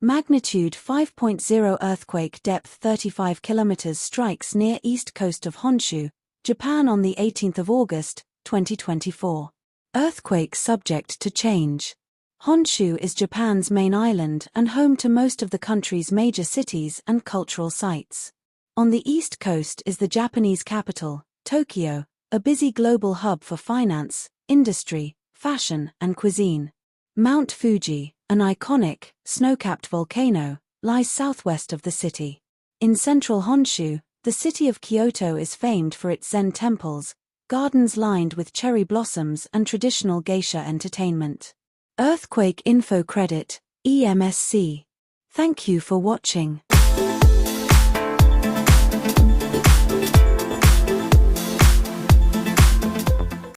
Magnitude 5.0 earthquake, depth 35 kilometers, strikes near east coast of Honshu, Japan on the 18th of August, 2024. Earthquake subject to change. Honshu is Japan's main island and home to most of the country's major cities and cultural sites. On the east coast is the Japanese capital, Tokyo, a busy global hub for finance, industry, fashion, and cuisine. Mount Fuji, an iconic, snow-capped volcano, lies southwest of the city. In central Honshu, the city of Kyoto is famed for its Zen temples, gardens lined with cherry blossoms, and traditional geisha entertainment. Earthquake Info Credit, EMSC. Thank you for watching.